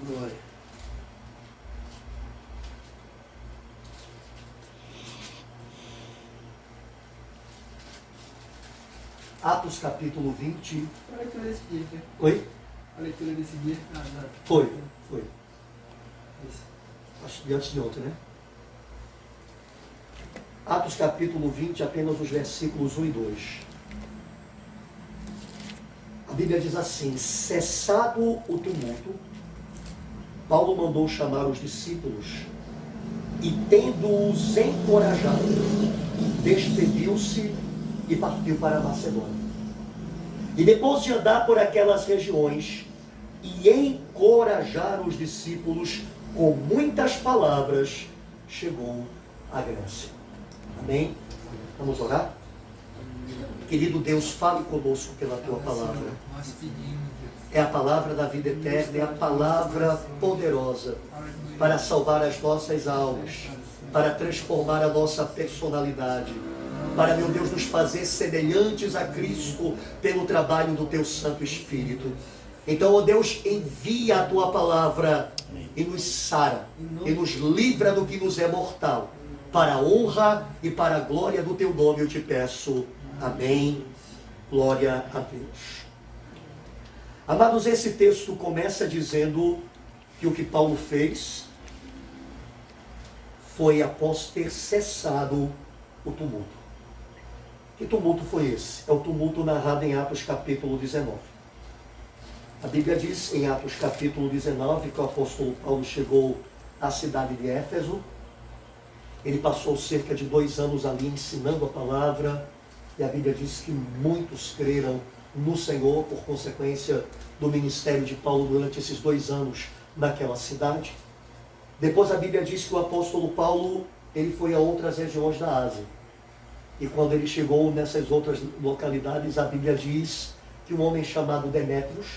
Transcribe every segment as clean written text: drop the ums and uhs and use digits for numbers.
Glória. Atos capítulo 20. A leitura desse dia, né? Oi? A leitura desse dia. Foi. Isso. Acho que antes de ontem, né? Atos capítulo 20, apenas os versículos 1 e 2. A Bíblia diz assim: cessado o tumulto, Paulo mandou chamar os discípulos e, tendo-os encorajado, despediu-se e partiu para a Macedônia. E depois de andar por aquelas regiões e encorajar os discípulos com muitas palavras, chegou à Grécia. Amém? Vamos orar? Querido Deus, fale conosco pela tua palavra. Nós pedimos, Deus. É a palavra da vida eterna, é a palavra poderosa para salvar as nossas almas, para transformar a nossa personalidade, para, meu Deus, nos fazer semelhantes a Cristo pelo trabalho do teu Santo Espírito. Então, ó Deus, envia a tua palavra e nos sara, e nos livra do que nos é mortal, para a honra e para a glória do teu nome, eu te peço. Amém. Glória a Deus. Amados, esse texto começa dizendo que o que Paulo fez foi após ter cessado o tumulto. Que tumulto foi esse? É o tumulto narrado em Atos capítulo 19. A Bíblia diz em Atos capítulo 19 que o apóstolo Paulo chegou à cidade de Éfeso. Ele passou cerca de 2 anos ali ensinando a palavra, e a Bíblia diz que muitos creram no Senhor por consequência do ministério de Paulo durante esses 2 anos naquela cidade. Depois a Bíblia diz que o apóstolo Paulo ele foi a outras regiões da Ásia. E quando ele chegou nessas outras localidades, a Bíblia diz que um homem chamado Demétrios,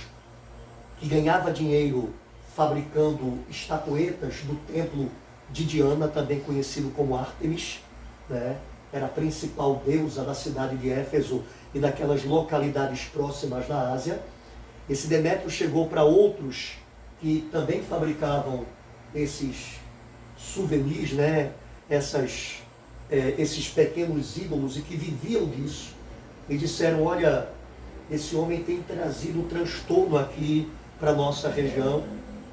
que ganhava dinheiro fabricando estatuetas do templo de Diana, também conhecido como Ártemis, né? Era a principal deusa da cidade de Éfeso e daquelas localidades próximas da Ásia. Esse Demétrio chegou para outros que também fabricavam esses souvenirs, né? Esses pequenos ídolos, e que viviam disso, e disseram: olha, esse homem tem trazido transtorno aqui para a nossa região,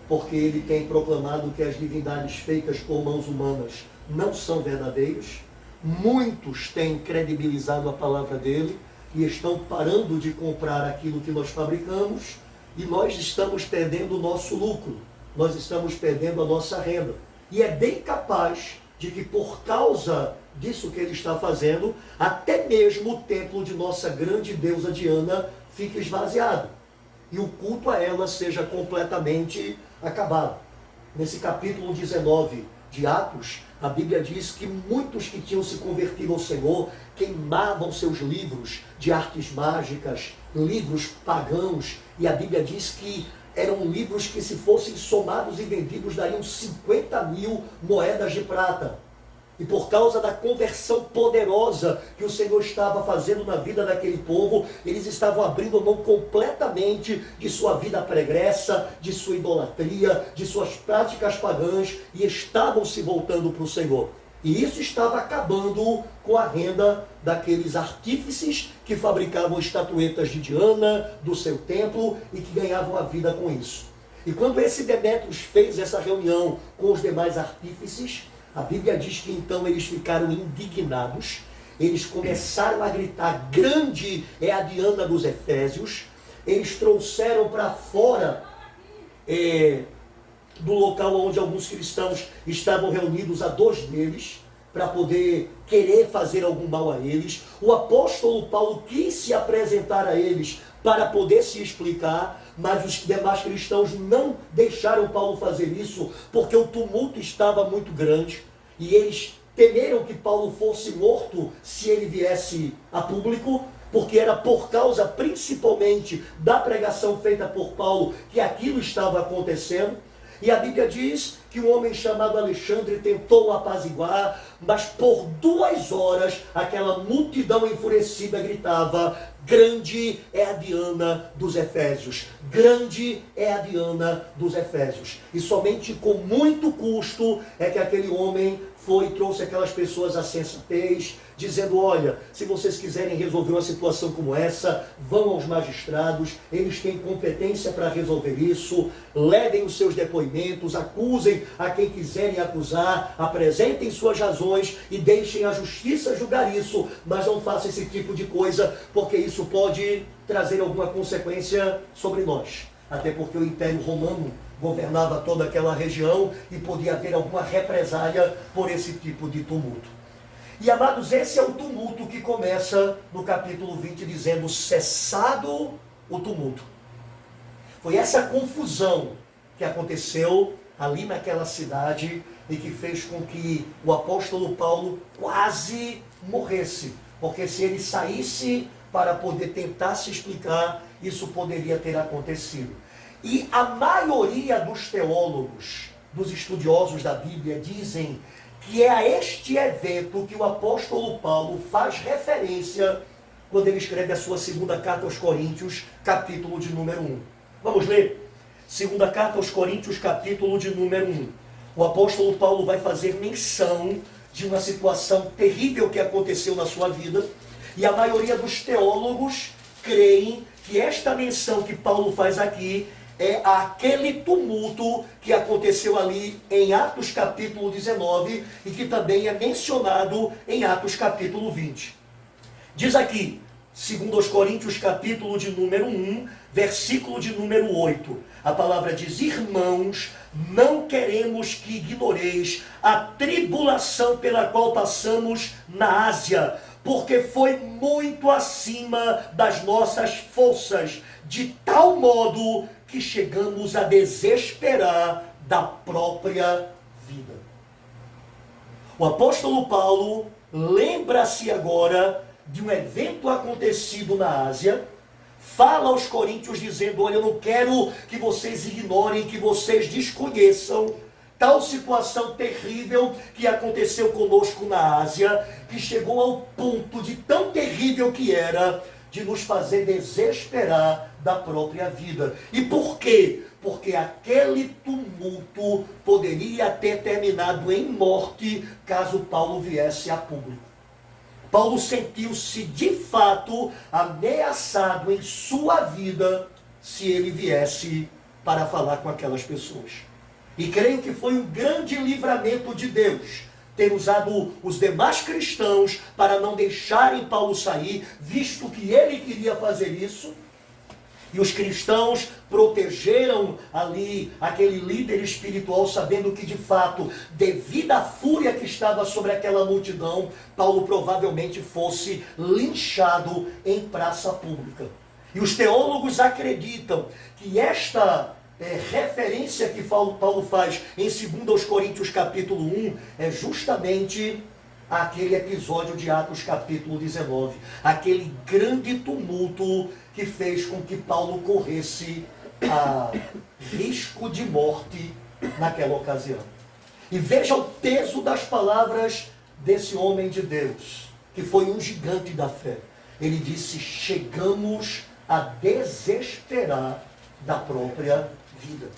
porque ele tem proclamado que as divindades feitas por mãos humanas não são verdadeiras. Muitos têm credibilizado a palavra dele e estão parando de comprar aquilo que nós fabricamos, e nós estamos perdendo o nosso lucro, nós estamos perdendo a nossa renda. E é bem capaz de que, por causa disso que ele está fazendo, até mesmo o templo de nossa grande deusa Diana fique esvaziado e o culto a ela seja completamente acabado. Nesse capítulo 19 de Atos, a Bíblia diz que muitos que tinham se convertido ao Senhor queimavam seus livros de artes mágicas, livros pagãos, e a Bíblia diz que eram livros que, se fossem somados e vendidos, dariam 50.000 moedas de prata. E por causa da conversão poderosa que o Senhor estava fazendo na vida daquele povo, eles estavam abrindo mão completamente de sua vida pregressa, de sua idolatria, de suas práticas pagãs, e estavam se voltando para o Senhor. E isso estava acabando com a renda daqueles artífices que fabricavam estatuetas de Diana, do seu templo, e que ganhavam a vida com isso. E quando esse Demétrios fez essa reunião com os demais artífices, a Bíblia diz que então eles ficaram indignados, eles começaram a gritar: grande é a Diana dos Efésios. Eles trouxeram para fora do local onde alguns cristãos estavam reunidos a 2 deles, para poder querer fazer algum mal a eles. O apóstolo Paulo quis se apresentar a eles para poder se explicar, mas os demais cristãos não deixaram Paulo fazer isso, porque o tumulto estava muito grande, e eles temeram que Paulo fosse morto se ele viesse a público, porque era por causa principalmente da pregação feita por Paulo que aquilo estava acontecendo. E a Bíblia diz que um homem chamado Alexandre tentou apaziguar, Mas por 2 horas, aquela multidão enfurecida gritava: grande é a Diana dos Efésios, grande é a Diana dos Efésios. E somente com muito custo é que aquele homem foi e trouxe aquelas pessoas à sensatez, dizendo: olha, se vocês quiserem resolver uma situação como essa, vão aos magistrados, eles têm competência para resolver isso, levem os seus depoimentos, acusem a quem quiserem acusar, apresentem suas razões e deixem a justiça julgar isso, mas não façam esse tipo de coisa, porque isso pode trazer alguma consequência sobre nós. Até porque o Império Romano governava toda aquela região e podia haver alguma represália por esse tipo de tumulto. E, amados, esse é o tumulto que começa no capítulo 20, dizendo: cessado o tumulto. Foi essa confusão que aconteceu ali naquela cidade e que fez com que o apóstolo Paulo quase morresse, porque se ele saísse para poder tentar se explicar, isso poderia ter acontecido. E a maioria dos teólogos, dos estudiosos da Bíblia, dizem que é a este evento que o apóstolo Paulo faz referência quando ele escreve a sua segunda carta aos Coríntios, capítulo de número 1. Vamos ler? Segunda carta aos Coríntios, capítulo de número 1. O apóstolo Paulo vai fazer menção de uma situação terrível que aconteceu na sua vida, e a maioria dos teólogos creem que esta menção que Paulo faz aqui é aquele tumulto que aconteceu ali em Atos capítulo 19 e que também é mencionado em Atos capítulo 20. Diz aqui, segundo aos Coríntios capítulo de número 1, versículo de número 8, a palavra diz: irmãos, não queremos que ignoreis a tribulação pela qual passamos na Ásia, porque foi muito acima das nossas forças, de tal modo que chegamos a desesperar da própria vida. O apóstolo Paulo lembra-se agora de um evento acontecido na Ásia, fala aos coríntios dizendo: olha, eu não quero que vocês ignorem, que vocês desconheçam tal situação terrível que aconteceu conosco na Ásia, que chegou ao ponto de tão terrível que era, de nos fazer desesperar da própria vida. E por quê? Porque aquele tumulto poderia ter terminado em morte caso Paulo viesse a público. Paulo sentiu-se de fato ameaçado em sua vida se ele viesse para falar com aquelas pessoas. E creio que foi um grande livramento de Deus ter usado os demais cristãos para não deixarem Paulo sair, visto que ele queria fazer isso. E os cristãos protegeram ali aquele líder espiritual, sabendo que de fato, devido à fúria que estava sobre aquela multidão, Paulo provavelmente fosse linchado em praça pública. E os teólogos acreditam que esta referência que Paulo faz em 2 Coríntios capítulo 1 é justamente aquele episódio de Atos capítulo 19, aquele grande tumulto que fez com que Paulo corresse a risco de morte naquela ocasião. E veja o peso das palavras desse homem de Deus, que foi um gigante da fé. Ele disse: chegamos a desesperar da própria vida.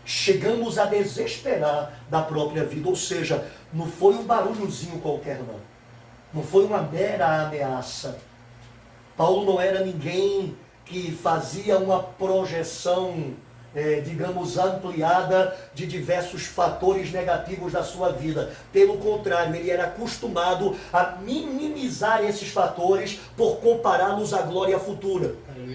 Chegamos a desesperar da própria vida. Ou seja, não foi um barulhozinho qualquer, não. Não foi uma mera ameaça. Paulo não era ninguém que fazia uma projeção, digamos, ampliada de diversos fatores negativos da sua vida. Pelo contrário, ele era acostumado a minimizar esses fatores por compará-los à glória futura.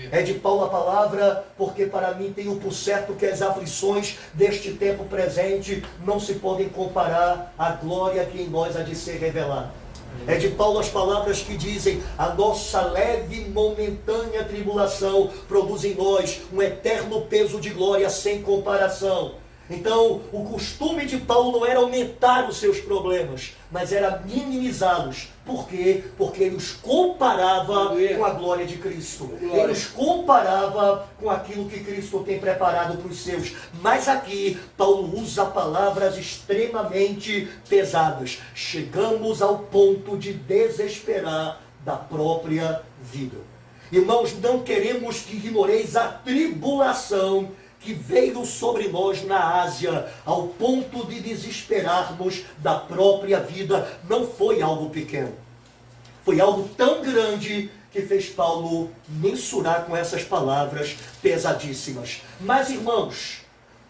É de Paulo a palavra: porque para mim tenho por certo que as aflições deste tempo presente não se podem comparar à glória que em nós há de ser revelada. É de Paulo as palavras que dizem: a nossa leve e momentânea tribulação produz em nós um eterno peso de glória sem comparação. Então, o costume de Paulo não era aumentar os seus problemas, mas era minimizá-los. Por quê? Porque ele os comparava com a glória de Cristo. Ele os comparava com aquilo que Cristo tem preparado para os seus. Mas aqui, Paulo usa palavras extremamente pesadas. Chegamos ao ponto de desesperar da própria vida. Irmãos, não queremos que ignoreis a tribulação que veio sobre nós na Ásia, ao ponto de desesperarmos da própria vida. Não foi algo pequeno. Foi algo tão grande que fez Paulo mensurar com essas palavras pesadíssimas. Mas, irmãos,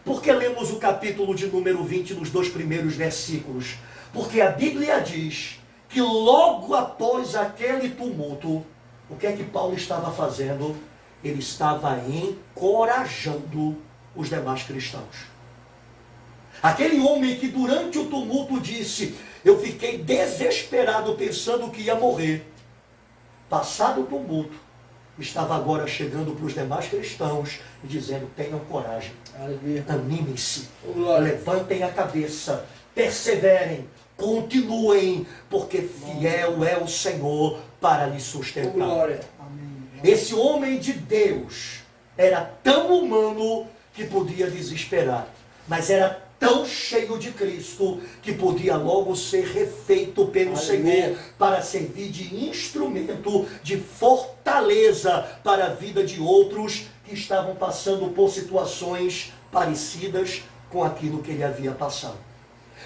por que lemos o capítulo de número 20 nos 2 primeiros versículos? Porque a Bíblia diz que logo após aquele tumulto, o que é que Paulo estava fazendo? Ele estava encorajando os demais cristãos. Aquele homem que durante o tumulto disse: eu fiquei desesperado pensando que ia morrer. Passado o tumulto, estava agora chegando para os demais cristãos e dizendo: tenham coragem, animem-se, levantem a cabeça, perseverem, continuem, porque fiel é o Senhor para lhe sustentar. Esse homem de Deus era tão humano que podia desesperar, mas era tão cheio de Cristo que podia logo ser refeito pelo Senhor para servir de instrumento de fortaleza para a vida de outros que estavam passando por situações parecidas com aquilo que ele havia passado.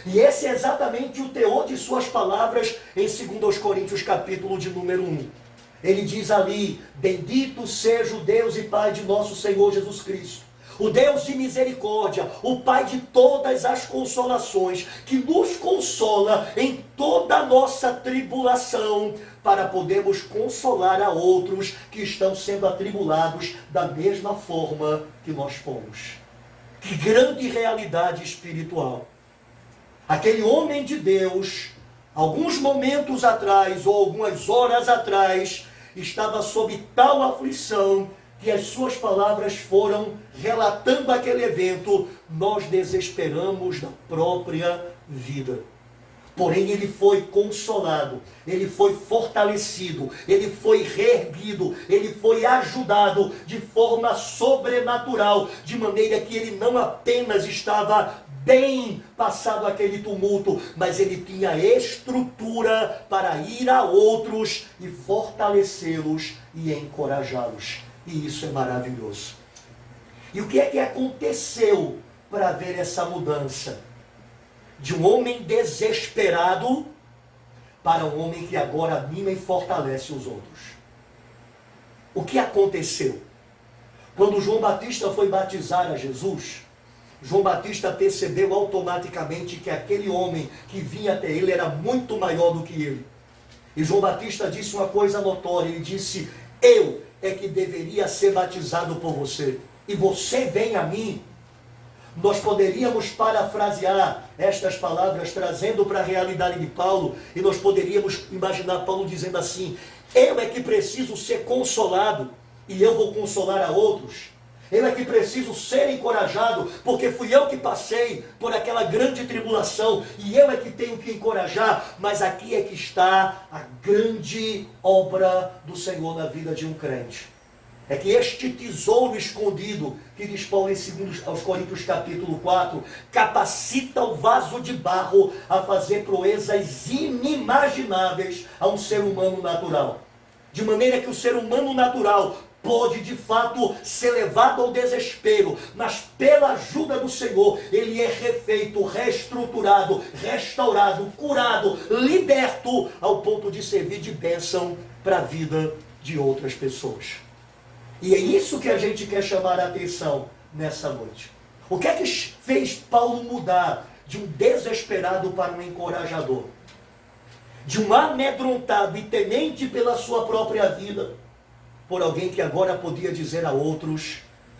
E esse é exatamente o teor de suas palavras em 2 Coríntios capítulo de número 1. Ele diz ali: bendito seja o Deus e Pai de nosso Senhor Jesus Cristo, o Deus de misericórdia, o Pai de todas as consolações, que nos consola em toda a nossa tribulação, para podermos consolar a outros que estão sendo atribulados da mesma forma que nós fomos. Que grande realidade espiritual! Aquele homem de Deus, alguns momentos atrás, ou algumas horas atrás, estava sob tal aflição que as suas palavras foram relatando aquele evento: nós desesperamos da própria vida. Porém, ele foi consolado, ele foi fortalecido, ele foi reerguido, ele foi ajudado de forma sobrenatural, de maneira que ele não apenas estava bem passado aquele tumulto, mas ele tinha estrutura para ir a outros e fortalecê-los e encorajá-los. E isso é maravilhoso. E o que é que aconteceu para haver essa mudança? De um homem desesperado para um homem que agora anima e fortalece os outros. O que aconteceu? Quando João Batista foi batizar a Jesus, João Batista percebeu automaticamente que aquele homem que vinha até ele era muito maior do que ele. E João Batista disse uma coisa notória, ele disse: eu é que deveria ser batizado por você, e você vem a mim. Nós poderíamos parafrasear estas palavras, trazendo para a realidade de Paulo, e nós poderíamos imaginar Paulo dizendo assim: eu é que preciso ser consolado, e eu vou consolar a outros. Eu é que preciso ser encorajado, porque fui eu que passei por aquela grande tribulação, e eu é que tenho que encorajar. Mas aqui é que está a grande obra do Senhor na vida de um crente. É que este tesouro escondido, que diz Paulo em 2 aos Coríntios capítulo 4, capacita o vaso de barro a fazer proezas inimagináveis a um ser humano natural. De maneira que o ser humano natural pode de fato ser levado ao desespero, mas pela ajuda do Senhor, ele é refeito, reestruturado, restaurado, curado, liberto, ao ponto de servir de bênção para a vida de outras pessoas. E é isso que a gente quer chamar a atenção nessa noite. O que é que fez Paulo mudar de um desesperado para um encorajador? De um amedrontado e temente pela sua própria vida, por alguém que agora podia dizer a outros: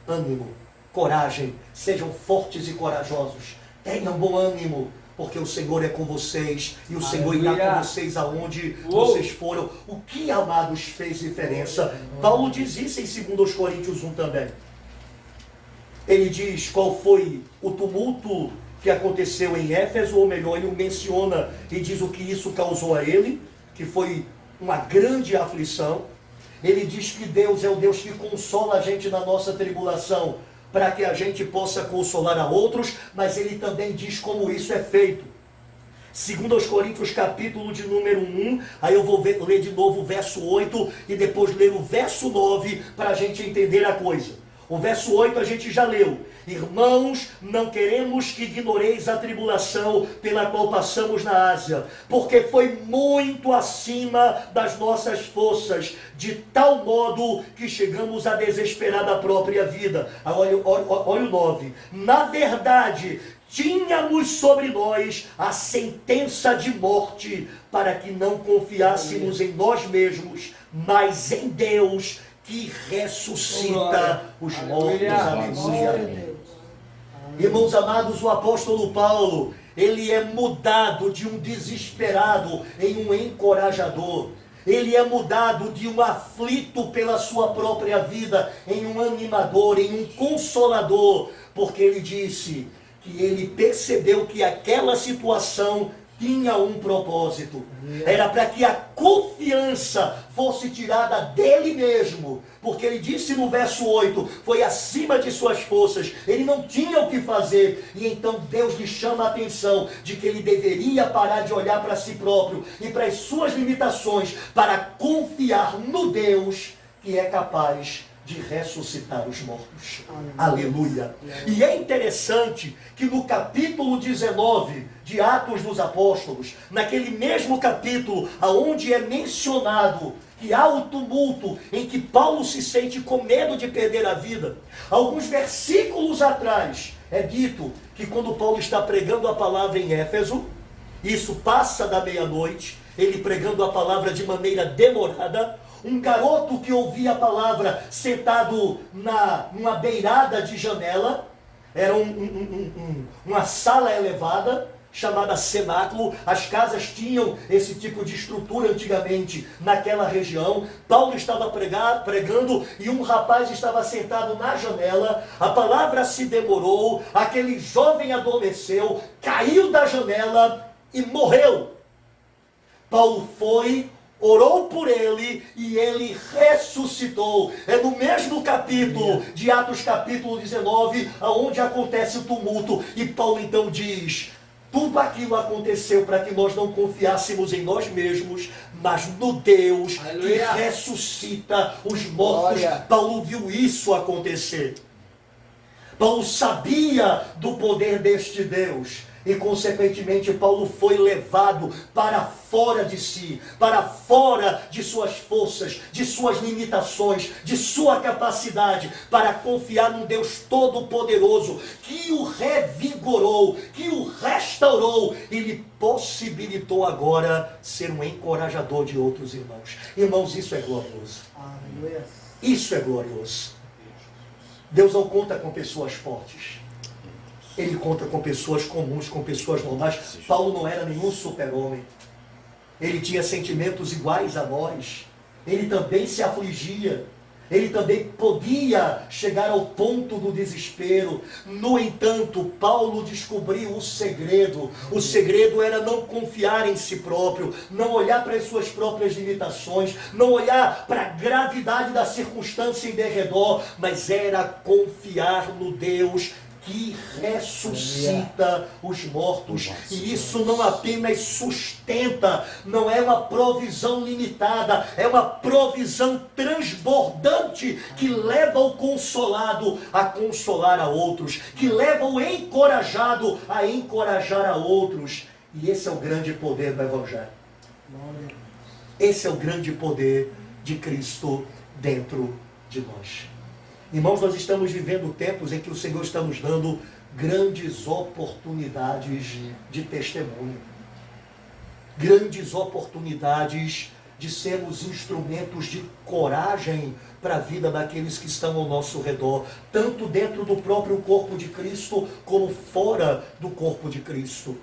ânimo, coragem, sejam fortes e corajosos, tenham bom ânimo, porque o Senhor é com vocês, e o Senhor irá com vocês aonde vocês foram. O que, amados, fez diferença? Paulo diz isso em 2 Coríntios 1 também. ele diz qual foi o tumulto que aconteceu em Éfeso, ou melhor, ele o menciona e diz o que isso causou a ele, que foi uma grande aflição. Ele diz que Deus é o Deus que consola a gente na nossa tribulação, para que a gente possa consolar a outros, mas ele também diz como isso é feito. Segundo aos Coríntios, capítulo de número 1, aí eu vou ler de novo o verso 8 e depois ler o verso 9 para a gente entender a coisa. O verso 8 a gente já leu. Irmãos, não queremos que ignoreis a tribulação pela qual passamos na Ásia, porque foi muito acima das nossas forças, de tal modo que chegamos a desesperar da própria vida. Olha o 9. Na verdade, tínhamos sobre nós a sentença de morte, para que não confiássemos em nós mesmos, mas em Deus, que ressuscita os mortos. Aleluia. Irmãos amados, o apóstolo Paulo, ele é mudado de um desesperado em um encorajador. Ele é mudado de um aflito pela sua própria vida em um animador, em um consolador, porque ele disse que ele percebeu que aquela situação tinha um propósito. Era para que a confiança fosse tirada dele mesmo, porque ele disse no verso 8, foi acima de suas forças, ele não tinha o que fazer, e então Deus lhe chama a atenção de que ele deveria parar de olhar para si próprio e para as suas limitações, para confiar no Deus que é capaz de ressuscitar os mortos. Aleluia. E é interessante que no capítulo 19 de Atos dos Apóstolos, naquele mesmo capítulo aonde é mencionado que há o tumulto em que Paulo se sente com medo de perder a vida, alguns versículos atrás é dito que quando Paulo está pregando a palavra em Éfeso, isso passa da meia-noite, ele pregando a palavra de maneira demorada, um garoto que ouvia a palavra sentado numa beirada de janela, era uma sala elevada, chamada cenáculo. As casas tinham esse tipo de estrutura antigamente naquela região. Paulo estava pregando e um rapaz estava sentado na janela. A palavra se demorou, aquele jovem adormeceu, caiu da janela e morreu. Paulo foi, orou por ele e ele ressuscitou. É no mesmo capítulo de Atos capítulo 19, onde acontece o tumulto. E Paulo então diz, tudo aquilo aconteceu para que nós não confiássemos em nós mesmos, mas no Deus que ressuscita os mortos. Glória. Paulo viu isso acontecer. Paulo sabia do poder deste Deus. E, consequentemente, Paulo foi levado para fora de si, para fora de suas forças, de suas limitações, de sua capacidade, para confiar num Deus todo-poderoso, que o revigorou, que o restaurou e lhe possibilitou agora ser um encorajador de outros irmãos. Irmãos, isso é glorioso. Isso é glorioso. Deus não conta com pessoas fortes. Ele conta com pessoas comuns, com pessoas normais. Paulo não era nenhum super-homem. Ele tinha sentimentos iguais a nós. Ele também se afligia. Ele também podia chegar ao ponto do desespero. No entanto, Paulo descobriu o segredo. O segredo era não confiar em si próprio, não olhar para as suas próprias limitações, não olhar para a gravidade da circunstância em derredor, mas era confiar no Deus que ressuscita os mortos. E isso não apenas sustenta, não é uma provisão limitada, é uma provisão transbordante que leva o consolado a consolar a outros, que leva o encorajado a encorajar a outros. E esse é o grande poder do Evangelho. Esse é o grande poder de Cristo dentro de nós. Irmãos, nós estamos vivendo tempos em que o Senhor está nos dando grandes oportunidades de testemunho. Grandes oportunidades de sermos instrumentos de coragem para a vida daqueles que estão ao nosso redor, tanto dentro do próprio corpo de Cristo, como fora do corpo de Cristo.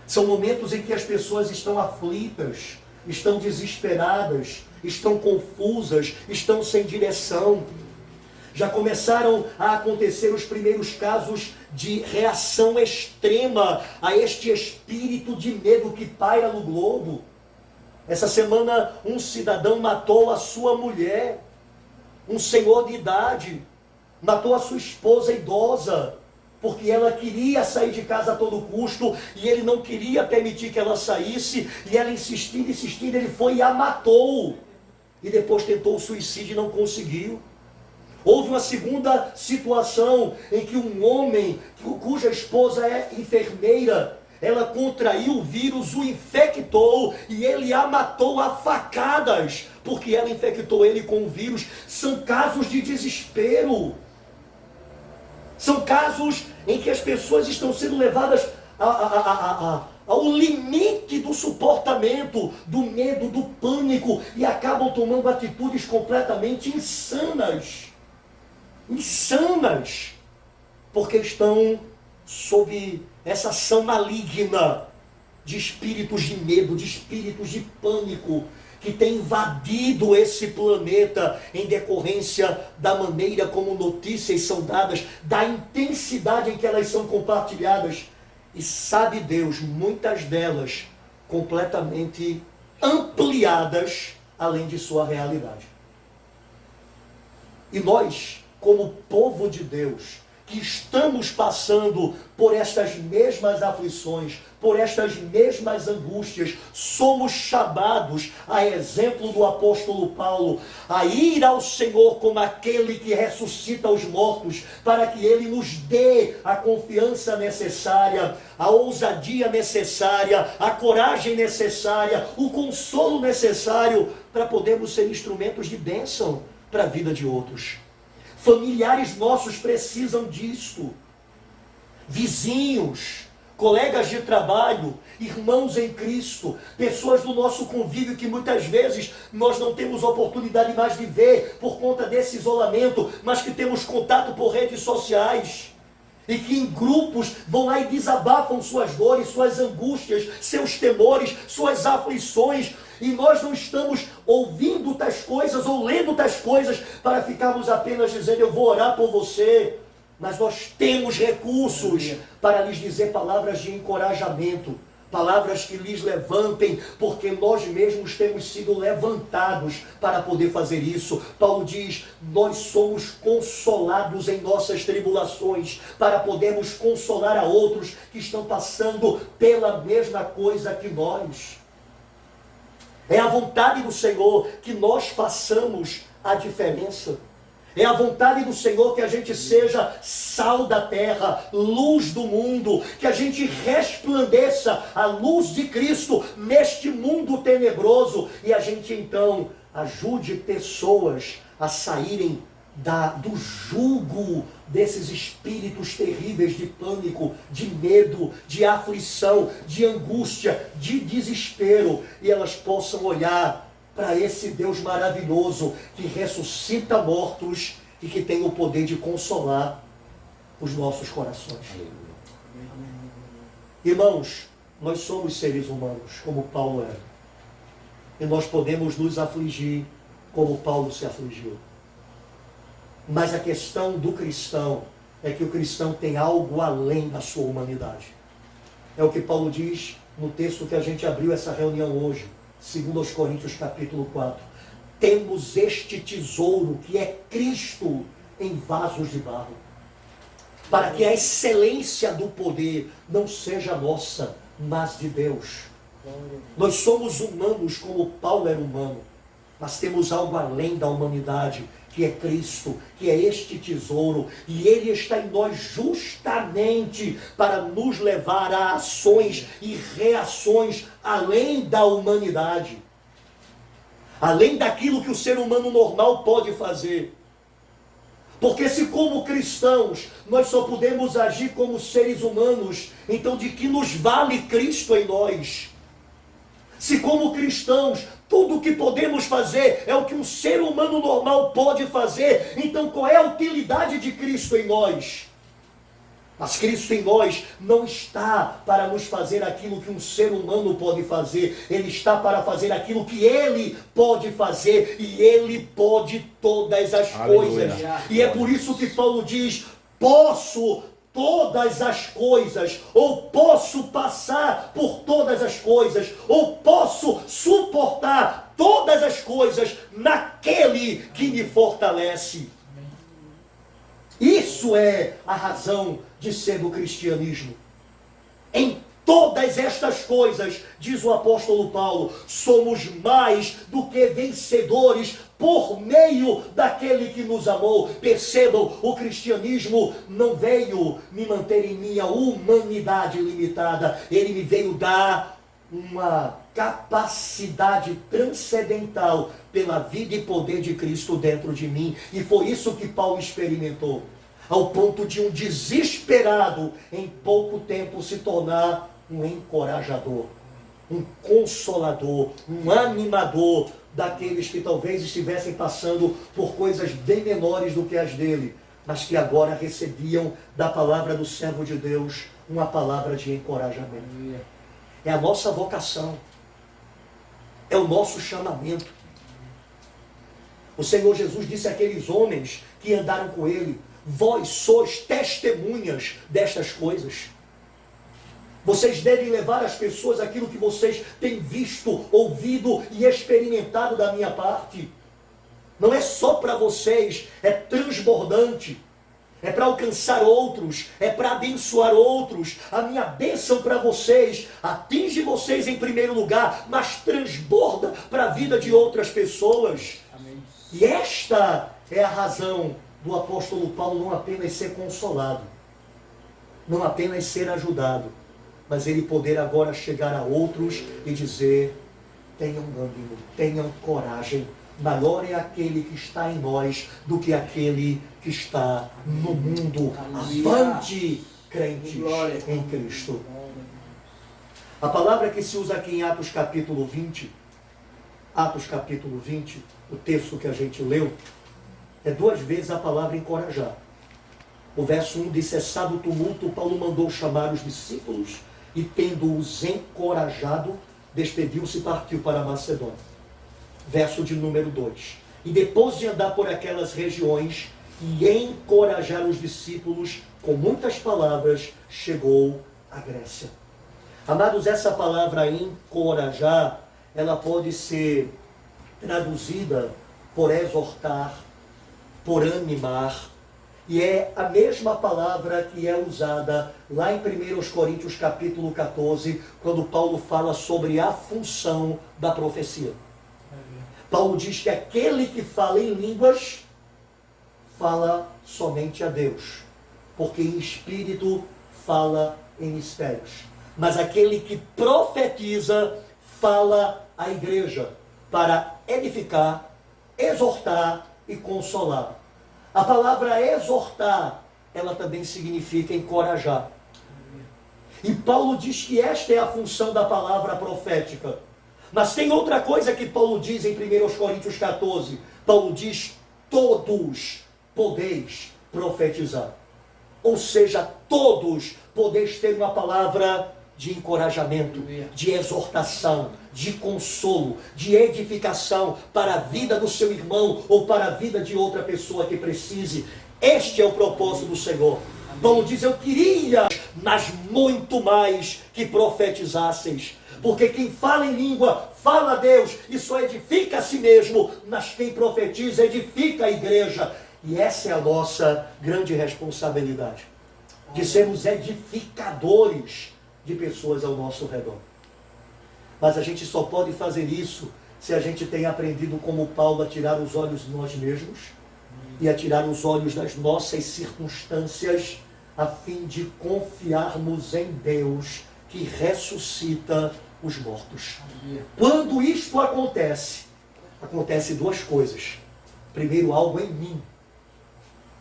São momentos em que as pessoas estão aflitas, estão desesperadas, estão confusas, estão sem direção. Já começaram a acontecer os primeiros casos de reação extrema a este espírito de medo que paira no globo. Essa semana um cidadão matou a sua mulher, um senhor de idade, matou a sua esposa idosa, porque ela queria sair de casa a todo custo, e ele não queria permitir que ela saísse, e ela insistindo, ele foi e a matou. E depois tentou o suicídio e não conseguiu. Houve uma segunda situação em que um homem, cuja esposa é enfermeira, ela contraiu o vírus, o infectou e ele a matou a facadas, porque ela infectou ele com o vírus. São casos de desespero. São casos em que as pessoas estão sendo levadas ao limite do suportamento, do medo, do pânico, e acabam tomando atitudes completamente insanas. Insanas, porque estão sob essa ação maligna de espíritos de medo, de espíritos de pânico, que tem invadido esse planeta em decorrência da maneira como notícias são dadas, da intensidade em que elas são compartilhadas. E sabe Deus, muitas delas completamente ampliadas além de sua realidade. E nós, como povo de Deus, que estamos passando por estas mesmas aflições, por estas mesmas angústias, somos chamados, a exemplo do apóstolo Paulo, a ir ao Senhor como aquele que ressuscita os mortos, para que Ele nos dê a confiança necessária, a ousadia necessária, a coragem necessária, o consolo necessário, para podermos ser instrumentos de bênção para a vida de outros. Familiares nossos precisam disto. Vizinhos, colegas de trabalho, irmãos em Cristo, pessoas do nosso convívio que muitas vezes nós não temos oportunidade mais de ver por conta desse isolamento, mas que temos contato por redes sociais. E que em grupos vão lá e desabafam suas dores, suas angústias, seus temores, suas aflições. E nós não estamos ouvindo tais coisas ou lendo tais coisas para ficarmos apenas dizendo, eu vou orar por você. Mas nós temos recursos para lhes dizer palavras de encorajamento, palavras que lhes levantem, porque nós mesmos temos sido levantados para poder fazer isso. Paulo diz, nós somos consolados em nossas tribulações, para podermos consolar a outros que estão passando pela mesma coisa que nós. É a vontade do Senhor que nós façamos a diferença. É a vontade do Senhor que a gente seja sal da terra, luz do mundo, que a gente resplandeça a luz de Cristo neste mundo tenebroso, e a gente então ajude pessoas a saírem do jugo desses espíritos terríveis de pânico, de medo, de aflição, de angústia, de desespero, e elas possam olhar para esse Deus maravilhoso que ressuscita mortos e que tem o poder de consolar os nossos corações. Irmãos, nós somos seres humanos, como Paulo era, e nós podemos nos afligir como Paulo se afligiu. Mas a questão do cristão é que o cristão tem algo além da sua humanidade. É o que Paulo diz no texto que a gente abriu essa reunião hoje, 2 Coríntios capítulo 4. Temos este tesouro que é Cristo em vasos de barro, para que a excelência do poder não seja nossa, mas de Deus. Nós somos humanos como Paulo era humano, mas temos algo além da humanidade, que é Cristo, que é este tesouro, e Ele está em nós justamente para nos levar a ações e reações além da humanidade, além daquilo que o ser humano normal pode fazer. Porque se como cristãos nós só podemos agir como seres humanos, então de que nos vale Cristo em nós? Se como cristãos tudo o que podemos fazer é o que um ser humano normal pode fazer, então qual é a utilidade de Cristo em nós? Mas Cristo em nós não está para nos fazer aquilo que um ser humano pode fazer. Ele está para fazer aquilo que Ele pode fazer. E Ele pode todas as Aleluia. coisas. E é por isso que Paulo diz: posso todas as coisas, ou posso passar por todas as coisas, ou posso suportar todas as coisas naquele que me fortalece. Isso é a razão de ser do cristianismo. Em todas estas coisas, diz o apóstolo Paulo, somos mais do que vencedores por meio daquele que nos amou. Percebam, o cristianismo não veio me manter em minha humanidade limitada. Ele me veio dar uma capacidade transcendental pela vida e poder de Cristo dentro de mim. E foi isso que Paulo experimentou, ao ponto de um desesperado em pouco tempo se tornar um encorajador, um consolador, um animador daqueles que talvez estivessem passando por coisas bem menores do que as dele, mas que agora recebiam da palavra do servo de Deus uma palavra de encorajamento. É a nossa vocação, é o nosso chamamento. O Senhor Jesus disse àqueles homens que andaram com ele: vós sois testemunhas destas coisas. Vocês devem levar às pessoas aquilo que vocês têm visto, ouvido e experimentado da minha parte. Não é só para vocês, é transbordante. É para alcançar outros, é para abençoar outros. A minha bênção para vocês atinge vocês em primeiro lugar, mas transborda para a vida de outras pessoas. Amém. E esta é a razão do apóstolo Paulo não apenas ser consolado, não apenas ser ajudado, mas ele poder agora chegar a outros e dizer: tenham ânimo, tenham coragem. Maior é aquele que está em nós do que aquele que está no mundo. Avante, crentes em Cristo. A palavra que se usa aqui em Atos capítulo 20, o texto que a gente leu, é duas vezes a palavra encorajar. O verso 1 diz: cessado o tumulto, Paulo mandou chamar os discípulos e, tendo-os encorajado, despediu-se e partiu para a Macedônia. Verso de número 2. E depois de andar por aquelas regiões e encorajar os discípulos com muitas palavras, chegou à Grécia. Amados, essa palavra encorajar, ela pode ser traduzida por exortar, por animar, e é a mesma palavra que é usada lá em 1 Coríntios capítulo 14, quando Paulo fala sobre a função da profecia. Paulo diz que aquele que fala em línguas, fala somente a Deus, porque em espírito fala em mistérios. Mas aquele que profetiza, fala à igreja, para edificar, exortar e consolar. A palavra exortar, ela também significa encorajar. E Paulo diz que esta é a função da palavra profética. Mas tem outra coisa que Paulo diz em 1 Coríntios 14. Paulo diz: todos podeis profetizar. Ou seja, todos podeis ter uma palavra de encorajamento, de exortação, de consolo, de edificação para a vida do seu irmão ou para a vida de outra pessoa que precise. Este é o propósito do Senhor. Paulo diz: eu queria, mas muito mais que profetizasseis. Porque quem fala em língua, fala a Deus e só edifica a si mesmo, mas quem profetiza, edifica a igreja. E essa é a nossa grande responsabilidade, de sermos edificadores de pessoas ao nosso redor. Mas a gente só pode fazer isso se a gente tem aprendido, como Paulo, a tirar os olhos de nós mesmos e a tirar os olhos das nossas circunstâncias, a fim de confiarmos em Deus que ressuscita os mortos. Quando isto acontece, acontece duas coisas. Primeiro, algo em mim,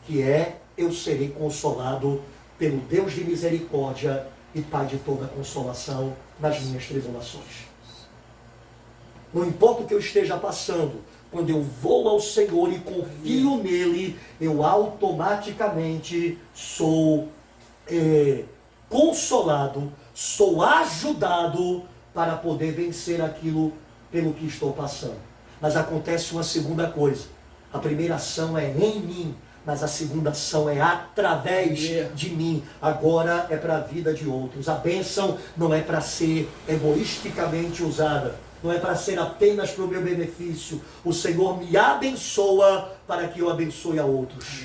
que é: eu serei consolado pelo Deus de misericórdia e Pai de toda consolação nas minhas tribulações. Não importa o que eu esteja passando, quando eu vou ao Senhor e confio nele, eu automaticamente sou consolado, sou ajudado para poder vencer aquilo pelo que estou passando. Mas acontece uma segunda coisa. A primeira ação é em mim, mas a segunda ação é através de mim. Agora é para a vida de outros. A bênção não é para ser egoisticamente usada, não é para ser apenas para o meu benefício. O Senhor me abençoa para que eu abençoe a outros.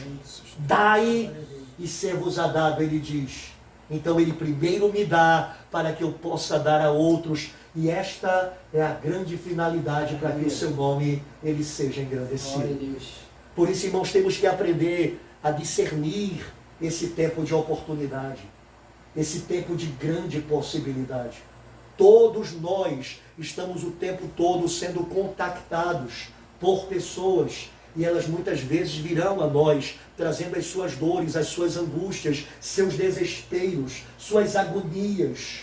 Dai e ser-vos-á dado, ele diz. Então ele primeiro me dá para que eu possa dar a outros. E esta é a grande finalidade para que o seu nome ele seja engrandecido. Por isso, irmãos, temos que aprender a discernir esse tempo de oportunidade, esse tempo de grande possibilidade. Todos nós estamos o tempo todo sendo contactados por pessoas e elas muitas vezes virão a nós, trazendo as suas dores, as suas angústias, seus desesperos, suas agonias.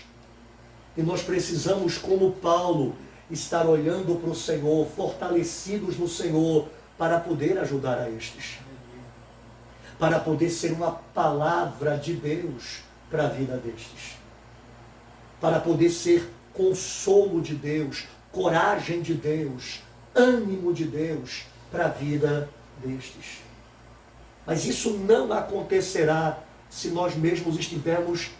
E nós precisamos, como Paulo, estar olhando para o Senhor, fortalecidos no Senhor, para poder ajudar a estes. Para poder ser uma palavra de Deus para a vida destes. Para poder ser consolo de Deus, coragem de Deus, ânimo de Deus para a vida destes. Mas isso não acontecerá se nós mesmos estivermos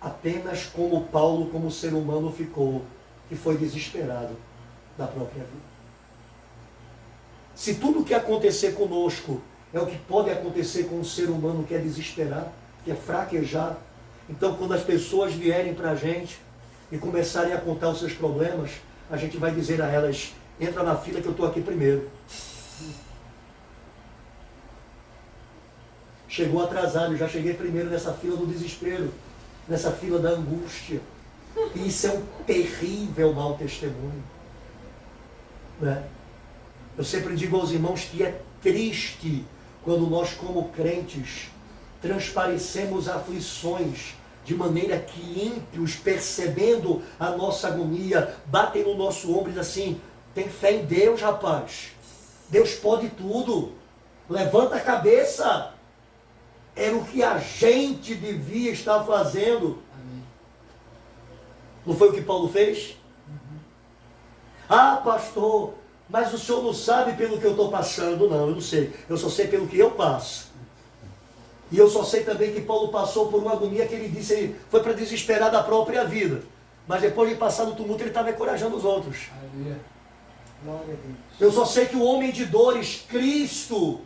apenas como Paulo, como ser humano ficou, que foi desesperado da própria vida. Se tudo o que acontecer conosco é o que pode acontecer com um ser humano que é desesperar, que é fraquejar, então quando as pessoas vierem para a gente e começarem a contar os seus problemas, a gente vai dizer a elas, entra na fila que eu estou aqui primeiro. Chegou atrasado, eu já cheguei primeiro nessa fila do desespero, nessa fila da angústia. E isso é um terrível mau testemunho. Né? Eu sempre digo aos irmãos que é triste quando nós, como crentes, transparecemos aflições de maneira que ímpios, percebendo a nossa agonia, batem no nosso ombro e dizem assim, tem fé em Deus, rapaz. Deus pode tudo. Levanta a cabeça. Era o que a gente devia estar fazendo. Amém. Não foi o que Paulo fez? Ah, pastor, mas o senhor não sabe pelo que eu estou passando. Não, eu não sei. Eu só sei pelo que eu passo. E eu só sei também que Paulo passou por uma agonia que ele disse, ele foi para desesperar da própria vida. Mas depois de passar no tumulto, ele estava encorajando os outros. Aleluia. Glória a Deus. Eu só sei que o homem de dores, Cristo,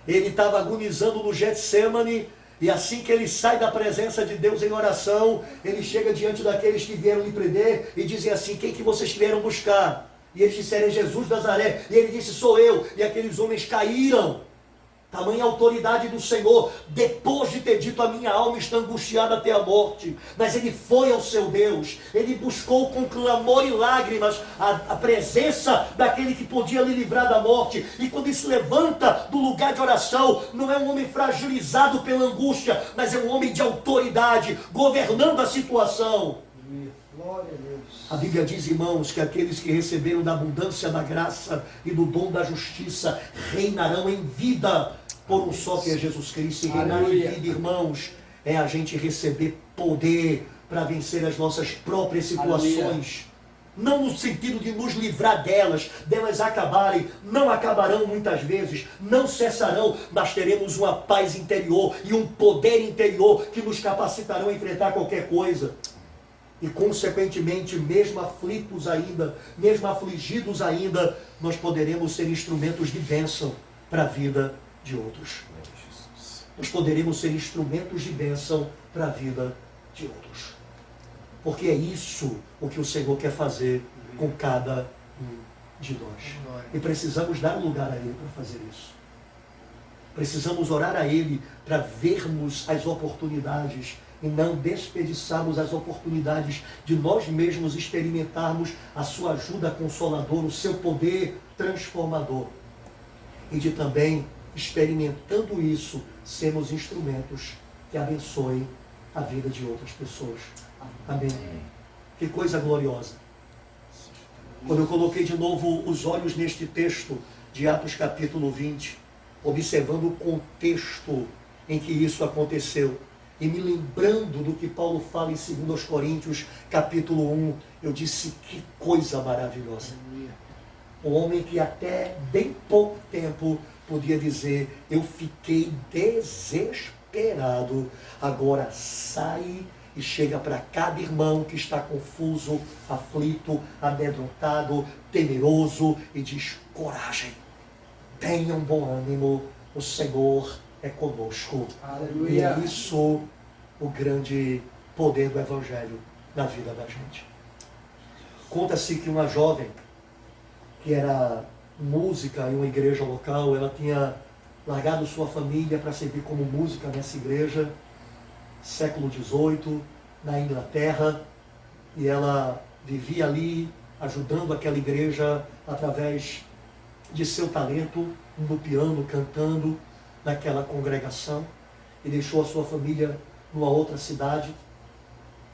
ele estava agonizando no Getsemane, e assim que ele sai da presença de Deus em oração, ele chega diante daqueles que vieram lhe prender e dizem assim, quem que vocês vieram buscar? E eles disseram, é Jesus de Nazaré. E ele disse, sou eu. E aqueles homens caíram. Tamanha autoridade do Senhor, depois de ter dito, a minha alma está angustiada até a morte. Mas ele foi ao seu Deus, ele buscou com clamor e lágrimas a presença daquele que podia lhe livrar da morte. E quando ele se levanta do lugar de oração, não é um homem fragilizado pela angústia, mas é um homem de autoridade, governando a situação. Glória a Deus. A Bíblia diz, irmãos, que aqueles que receberam da abundância da graça e do dom da justiça reinarão em vida por um só que é Jesus Cristo. E reinar em vida, irmãos, é a gente receber poder para vencer as nossas próprias situações. Aleluia. Não no sentido de nos livrar delas acabarem, não acabarão muitas vezes, não cessarão, mas teremos uma paz interior e um poder interior que nos capacitarão a enfrentar qualquer coisa. E consequentemente, mesmo aflitos ainda, mesmo afligidos ainda, nós poderemos ser instrumentos de bênção para a vida de outros. Nós poderemos ser instrumentos de bênção para a vida de outros. Porque é isso o que o Senhor quer fazer com cada um de nós. E precisamos dar lugar a Ele para fazer isso. Precisamos orar a Ele para vermos as oportunidades e não desperdiçarmos as oportunidades de nós mesmos experimentarmos a sua ajuda consoladora, o seu poder transformador. E de também, experimentando isso, sermos instrumentos que abençoem a vida de outras pessoas. Amém. Que coisa gloriosa. Quando eu coloquei de novo os olhos neste texto de Atos capítulo 20, observando o contexto em que isso aconteceu, e me lembrando do que Paulo fala em 2 Coríntios, capítulo 1, eu disse, que coisa maravilhosa. Um homem que até bem pouco tempo podia dizer, eu fiquei desesperado, agora sai e chega para cada irmão que está confuso, aflito, amedrontado, temeroso e diz, coragem, tenham bom ânimo, o Senhor é conosco. Aleluia. E é isso o grande poder do Evangelho na vida da gente. Conta-se que uma jovem que era música em uma igreja local, ela tinha largado sua família para servir como música nessa igreja, século XVIII, na Inglaterra, e ela vivia ali ajudando aquela igreja através de seu talento, no piano, cantando naquela congregação, e deixou a sua família numa outra cidade.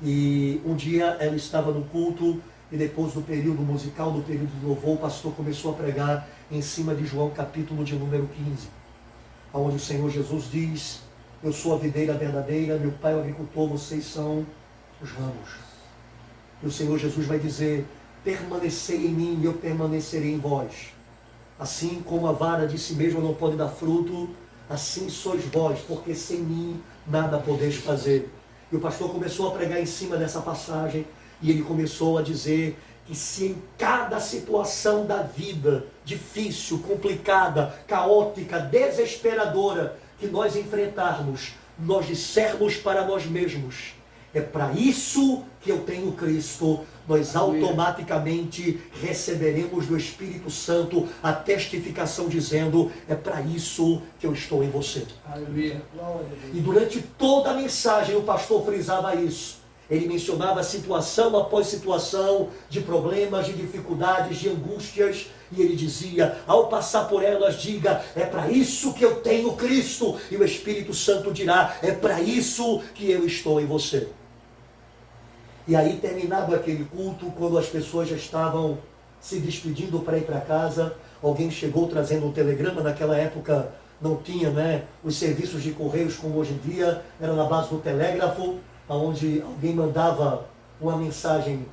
E um dia ela estava no culto, e depois do período musical, do período de louvor, o pastor começou a pregar em cima de João, capítulo de número 15, onde o Senhor Jesus diz, eu sou a videira verdadeira, meu pai é o agricultor, vocês são os ramos. E o Senhor Jesus vai dizer, permanecei em mim e eu permanecerei em vós. Assim como a vara de si mesma não pode dar fruto, assim sois vós, porque sem mim nada podeis fazer. E o pastor começou a pregar em cima dessa passagem, e ele começou a dizer que se em cada situação da vida, difícil, complicada, caótica, desesperadora, que nós enfrentarmos, nós dissermos para nós mesmos, é para isso que eu tenho Cristo, nós automaticamente receberemos do Espírito Santo a testificação dizendo, é para isso que eu estou em você. Aleluia. E durante toda a mensagem o pastor frisava isso. Ele mencionava situação após situação de problemas, de dificuldades, de angústias, e ele dizia, ao passar por elas, diga, é para isso que eu tenho Cristo, e o Espírito Santo dirá, é para isso que eu estou em você. E aí, terminado aquele culto, quando as pessoas já estavam se despedindo para ir para casa, alguém chegou trazendo um telegrama. Naquela época não tinha, os serviços de correios como hoje em dia, era na base do telégrafo, onde alguém mandava uma mensagem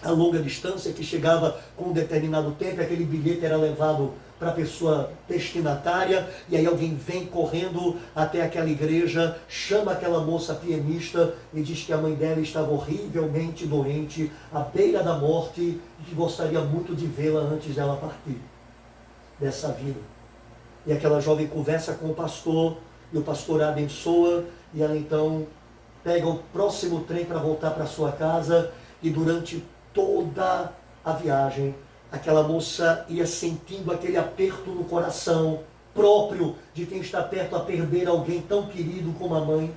a longa distância que chegava com um determinado tempo, e aquele bilhete era levado para a pessoa destinatária, e aí alguém vem correndo até aquela igreja, chama aquela moça pianista e diz que a mãe dela estava horrivelmente doente, à beira da morte, e que gostaria muito de vê-la antes dela partir dessa vida. E aquela jovem conversa com o pastor, e o pastor a abençoa, e ela então pega o próximo trem para voltar para sua casa, e durante toda a viagem, aquela moça ia sentindo aquele aperto no coração próprio de quem está perto a perder alguém tão querido como a mãe.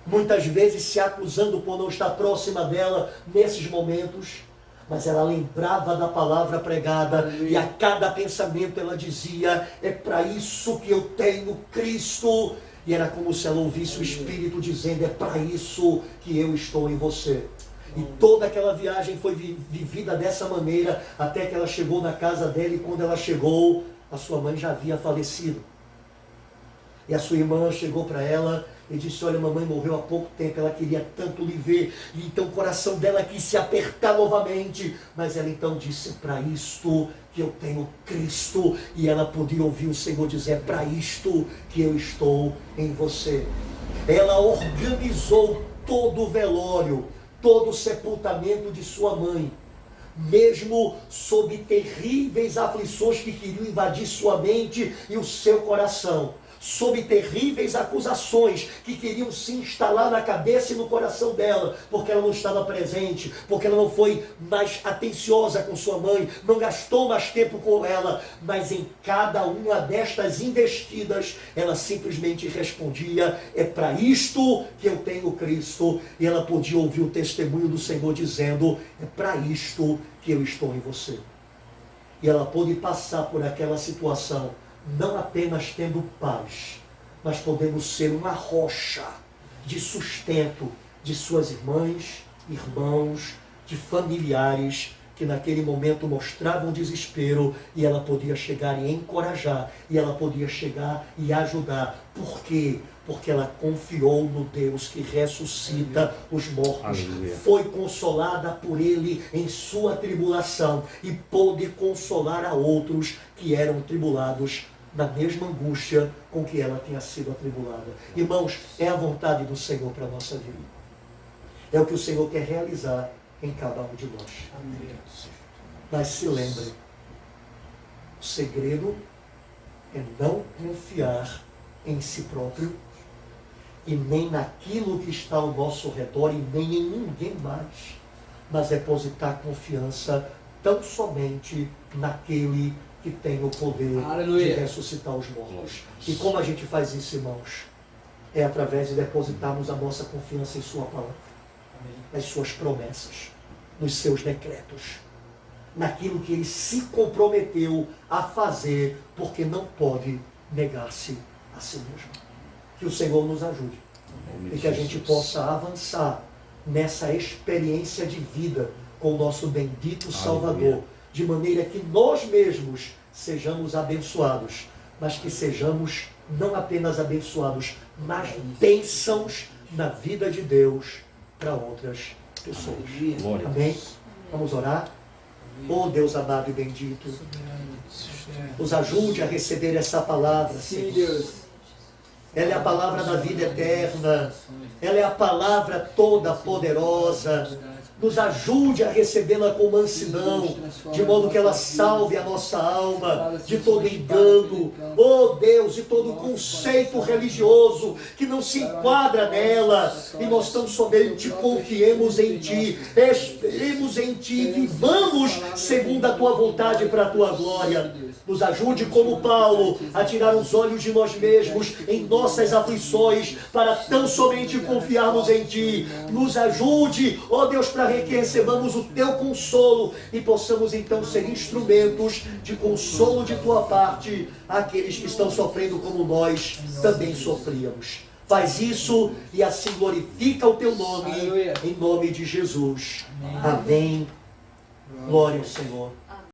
Muitas vezes se acusando por não estar próxima dela nesses momentos, mas ela lembrava da palavra pregada, e a cada pensamento ela dizia, é para isso que eu tenho Cristo. E era como se ela ouvisse o Espírito dizendo, é para isso que eu estou em você. E toda aquela viagem foi vivida dessa maneira, até que ela chegou na casa dela, e quando ela chegou, a sua mãe já havia falecido. E a sua irmã chegou para ela e disse, olha, mamãe morreu há pouco tempo, ela queria tanto lhe ver. E então o coração dela quis se apertar novamente, mas ela então disse, para isto que eu tenho Cristo. E ela podia ouvir o Senhor dizer, é para isto que eu estou em você. Ela organizou todo o velório, todo o sepultamento de sua mãe, mesmo sob terríveis aflições que queriam invadir sua mente e o seu coração, sob terríveis acusações que queriam se instalar na cabeça e no coração dela, porque ela não estava presente, porque ela não foi mais atenciosa com sua mãe, não gastou mais tempo com ela, mas em cada uma destas investidas, ela simplesmente respondia, é para isto que eu tenho Cristo, e ela podia ouvir o testemunho do Senhor dizendo, é para isto que eu estou em você. E ela pôde passar por aquela situação, não apenas tendo paz, mas podendo ser uma rocha de sustento de suas irmãs, irmãos, de familiares que que naquele momento mostravam desespero, e ela podia chegar e encorajar, e ela podia chegar e ajudar. Por quê? Porque ela confiou no Deus que ressuscita os mortos. Aleluia. Foi consolada por Ele em sua tribulação e pôde consolar a outros que eram tribulados na mesma angústia com que ela tinha sido atribulada. Irmãos, é a vontade do Senhor para a nossa vida. É o que o Senhor quer realizar em cada um de nós. Mas se lembre, o segredo é não confiar em si próprio e nem naquilo que está ao nosso redor e nem em ninguém mais, mas depositar confiança tão somente naquele que tem o poder Aleluia. de ressuscitar os mortos. E como a gente faz isso, irmãos? É através de depositarmos a nossa confiança em sua palavra, nas suas promessas, nos seus decretos, naquilo que ele se comprometeu a fazer, porque não pode negar-se a si mesmo. Que o Senhor nos ajude e que a gente possa avançar nessa experiência de vida com o nosso bendito Salvador, de maneira que nós mesmos sejamos abençoados, mas que sejamos não apenas abençoados, mas bênçãos na vida de Deus para outras pessoas. Glória a Amém? Deus. Vamos orar? Oh Deus amado e bendito, nos ajude a receber essa palavra, Sim, Senhor. Deus. Ela é a palavra da vida eterna. Ela é a palavra toda poderosa. Nos ajude a recebê-la com mansidão, de modo que ela salve a nossa alma de todo engano, oh Deus, de todo conceito religioso que não se enquadra nela. E nós tão somente confiemos em Ti, esperemos em Ti, vivamos segundo a Tua vontade para a Tua glória. Nos ajude, como Paulo, a tirar os olhos de nós mesmos em nossas aflições, para tão somente confiarmos em Ti. Nos ajude, ó Deus, para que recebamos o Teu consolo e possamos então ser instrumentos de consolo de Tua parte àqueles que estão sofrendo como nós também sofríamos. Faz isso e assim glorifica o Teu nome, em nome de Jesus. Amém. Glória ao Senhor.